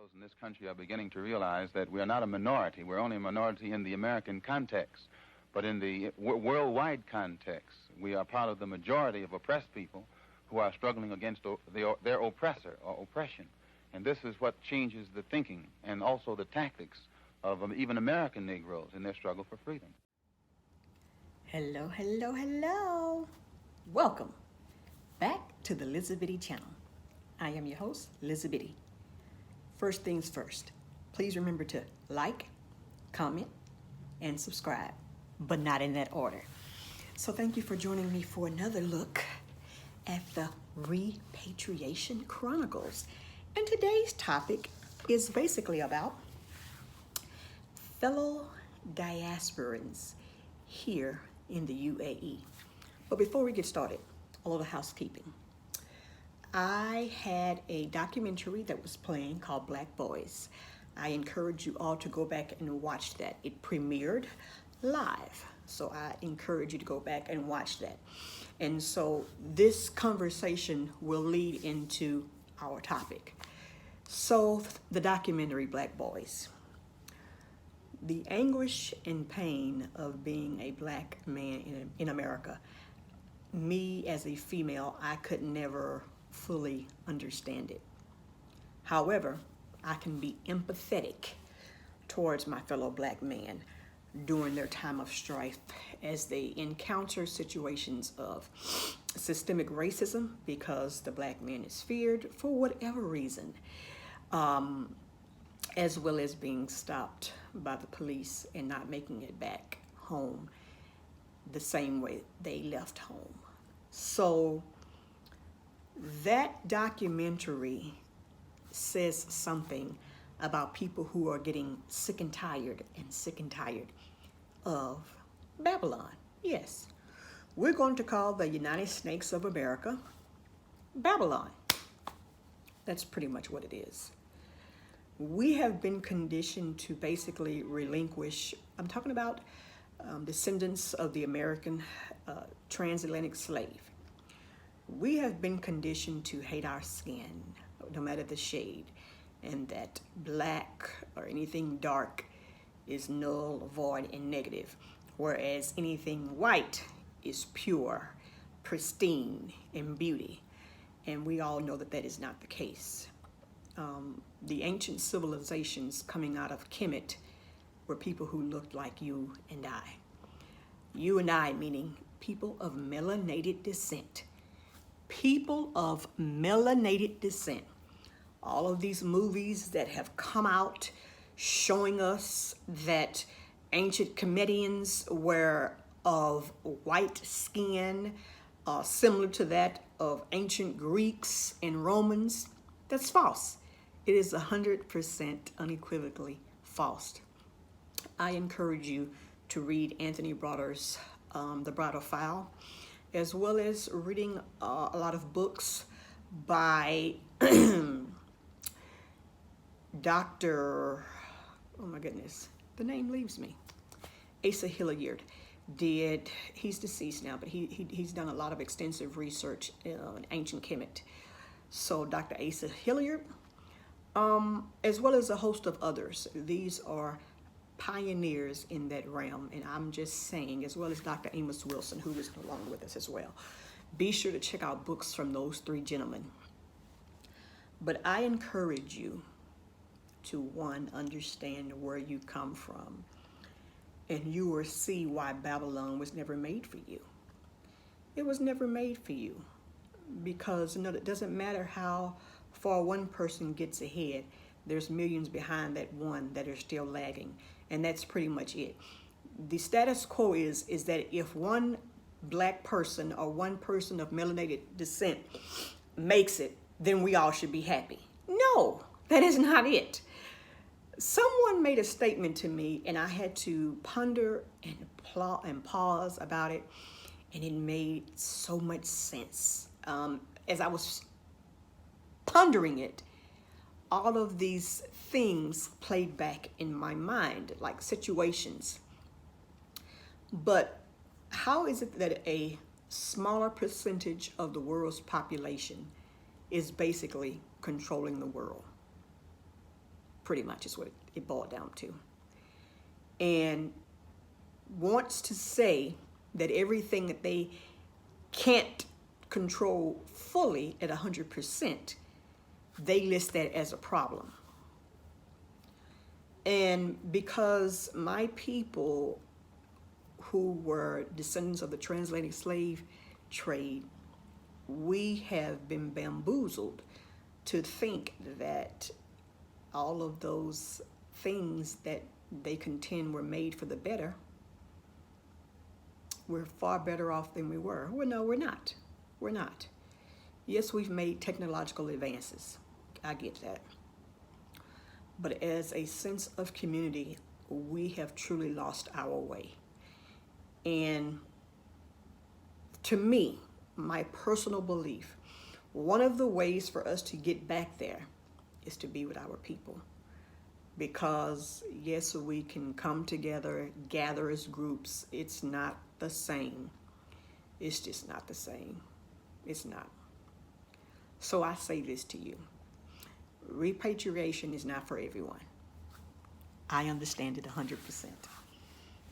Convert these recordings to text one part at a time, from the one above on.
Negroes in this country are beginning to realize that we are not a minority. We're only a minority in the American context. But in the worldwide context, we are part of the majority of oppressed people who are struggling against their oppressor or oppression. And this is what changes the thinking and also the tactics of even American Negroes in their struggle for freedom. Hello, hello, hello. Welcome back to the Lizzabitty channel. I am your host, Lizzabitty. First things first, please remember to like, comment, and subscribe, but not in that order. So thank you for joining me for another look at the Repatriation Chronicles. And today's topic is basically about fellow diasporans here in the UAE. But before we get started, a little housekeeping. I had a documentary that was playing called Black Boys. I encourage you all to go back and watch that. It premiered live, so I encourage you to go back and watch that. And so this conversation will lead into our topic. So the documentary Black Boys. The anguish and pain of being a black man in America. Me as a female, I could never fully understand it. However, I can be empathetic towards my fellow black men during their time of strife as they encounter situations of systemic racism because the black man is feared for whatever reason, as well as being stopped by the police and not making it back home the same way they left home. So that documentary says something about people who are getting sick and tired of Babylon. Yes, we're going to call the United States of America Babylon. That's pretty much what it is. We have been conditioned to basically relinquish, I'm talking about descendants of the American transatlantic slave. We have been conditioned to hate our skin, no matter the shade, and that black or anything dark is null, void, and negative, whereas anything white is pure, pristine, and beauty. And we all know that that is not the case. The ancient civilizations coming out of Kemet were people who looked like you and I. You and I meaning people of melanated descent. People of melanated descent. All of these movies that have come out showing us that ancient Kemetians were of white skin, similar to that of ancient Greeks and Romans. That's false. It is 100% unequivocally false. I encourage you to read Anthony Broder's The Bridal File, as well as reading a lot of books by Dr. Oh my goodness, the name leaves me. Asa Hilliard he's deceased now, but he's done a lot of extensive research in ancient Kemet. So Dr. Asa Hilliard, as well as a host of others. These are pioneers in that realm, and I'm just saying, as well as Dr. Amos Wilson, who is no longer with us as well. Be sure to check out books from those three gentlemen. But I encourage you to, one, understand where you come from, and you will see why Babylon was never made for you. It was never made for you because, it doesn't matter how far one person gets ahead, there's millions behind that one that are still lagging, and that's pretty much it. The status quo is that if one black person or one person of melanated descent makes it, then we all should be happy. No, that is not it. Someone made a statement to me, and I had to ponder and pause about it, and it made so much sense. As I was pondering it, all of these things played back in my mind, like situations. But how is it that a smaller percentage of the world's population is basically controlling the world? pretty much is what it boiled down to. And wants to say that everything that they can't control fully at 100%, they list that as a problem. And because my people who were descendants of the transatlantic slave trade, we have been bamboozled to think that all of those things that they contend were made for the better, we're far better off than we were. Well, no, we're not. We're not. Yes, we've made technological advances. I get that. But as a sense of community, we have truly lost our way. And to me, my personal belief, one of the ways for us to get back there is to be with our people. Because yes, we can come together, gather as groups. It's not the same. It's just not the same. It's not. So I say this to you. Repatriation is not for everyone. I understand it 100%.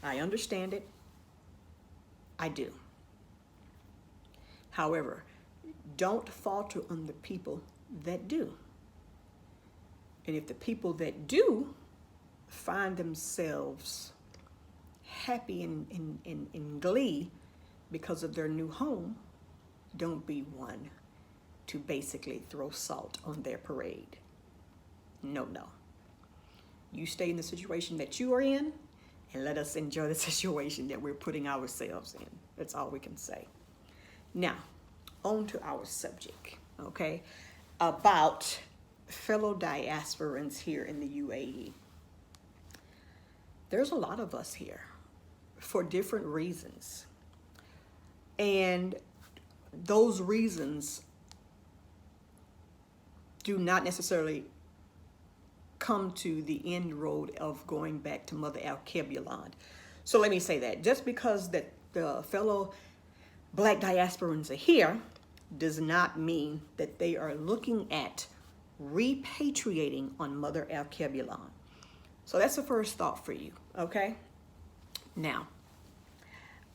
I understand it. I do. However, don't falter on the people that do. And if the people that do find themselves happy and in glee because of their new home, don't be one to basically throw salt on their parade. No. You stay in the situation that you are in and let us enjoy the situation that we're putting ourselves in. That's all we can say. Now, on to our subject, okay, about fellow diasporans here in the UAE. There's a lot of us here for different reasons. And those reasons do not necessarily come to the end road of going back to Mother Al-Kebulon. So let me say that just because that the fellow Black diasporans are here does not mean that they are looking at repatriating on Mother Al-Kebulon. So that's the first thought for you, okay? Now,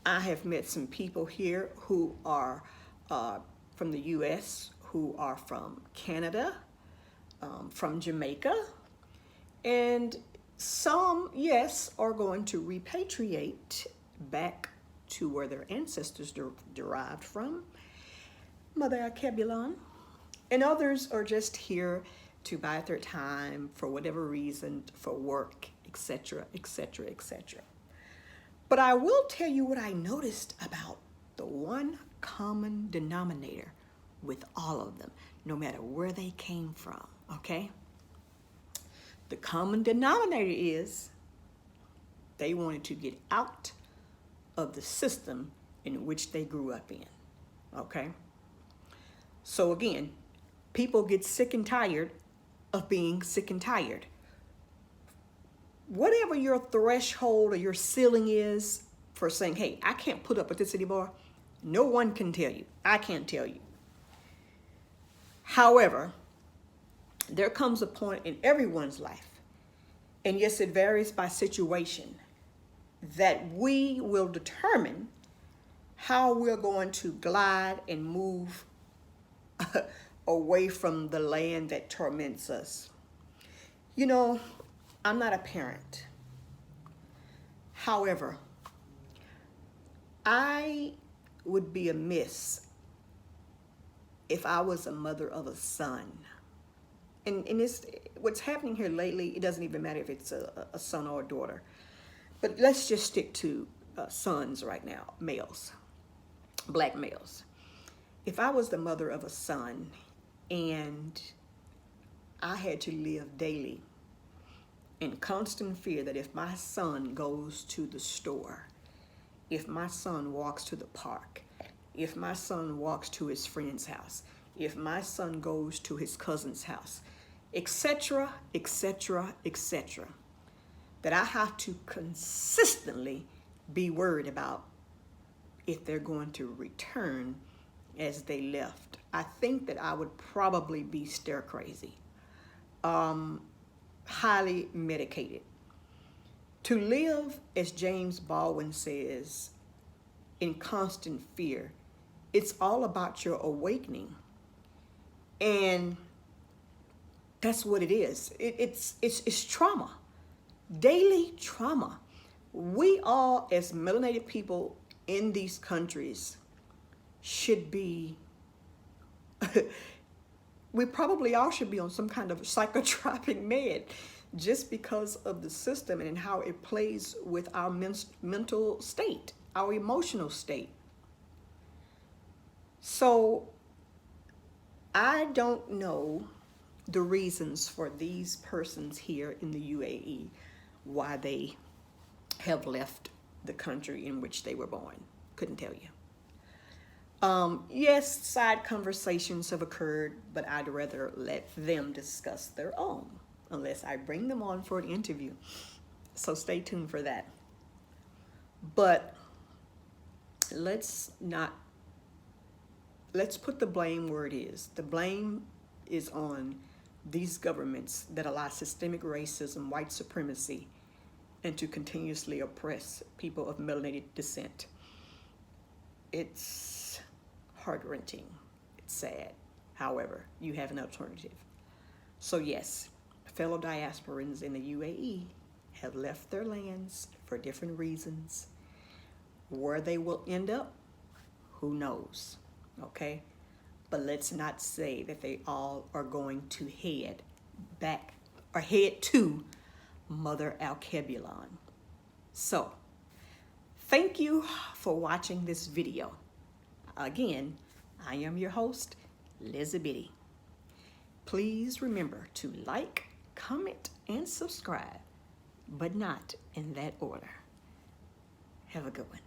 I have met some people here who are from the U.S., who are from Canada, from Jamaica, and some, yes, are going to repatriate back to where their ancestors derived from, Mother Al-Kebulon, and others are just here to bide their time for whatever reason, for work, etc., etc., etc. But I will tell you what I noticed about the one common denominator with all of them, no matter where they came from, okay? The common denominator is they wanted to get out of the system in which they grew up in, okay? So again, people get sick and tired of being sick and tired. Whatever your threshold or your ceiling is for saying, hey, I can't put up with this anymore, no one can tell you. I can't tell you. However, there comes a point in everyone's life, and yes, it varies by situation, that we will determine how we're going to glide and move away from the land that torments us. You know, I'm not a parent. However, I would be amiss if I was a mother of a son. And it's, what's happening here lately, it doesn't even matter if it's a son or a daughter. But let's just stick to sons right now, males, Black males. If I was the mother of a son and I had to live daily in constant fear that if my son goes to the store, if my son walks to the park, if my son walks to his friend's house, if my son goes to his cousin's house, etc., etc., etc., that I have to consistently be worried about if they're going to return as they left. I think that I would probably be stir crazy. highly medicated. To live, as James Baldwin says, in constant fear, it's all about your awakening. And that's what it is. It's trauma, daily trauma. We all, as melanated people in these countries, should be, we probably all should be on some kind of psychotropic med, just because of the system and how it plays with our mental state, our emotional state. So I don't know the reasons for these persons here in the UAE, why they have left the country in which they were born. Couldn't tell you. Yes, side conversations have occurred, but I'd rather let them discuss their own, unless I bring them on for an interview. So stay tuned for that. But let's put the blame where it is. The blame is on these governments that allow systemic racism, white supremacy, and to continuously oppress people of melanated descent. It's heart-wrenching. It's sad. However, you have an alternative. So yes, fellow diasporans in the UAE have left their lands for different reasons. Where they will end up, who knows, okay? But let's not say that they all are going to head back or head to Mother Al-Kebulon. So, thank you for watching this video. Again, I am your host, Lizzabitty. Please remember to like, comment, and subscribe, but not in that order. Have a good one.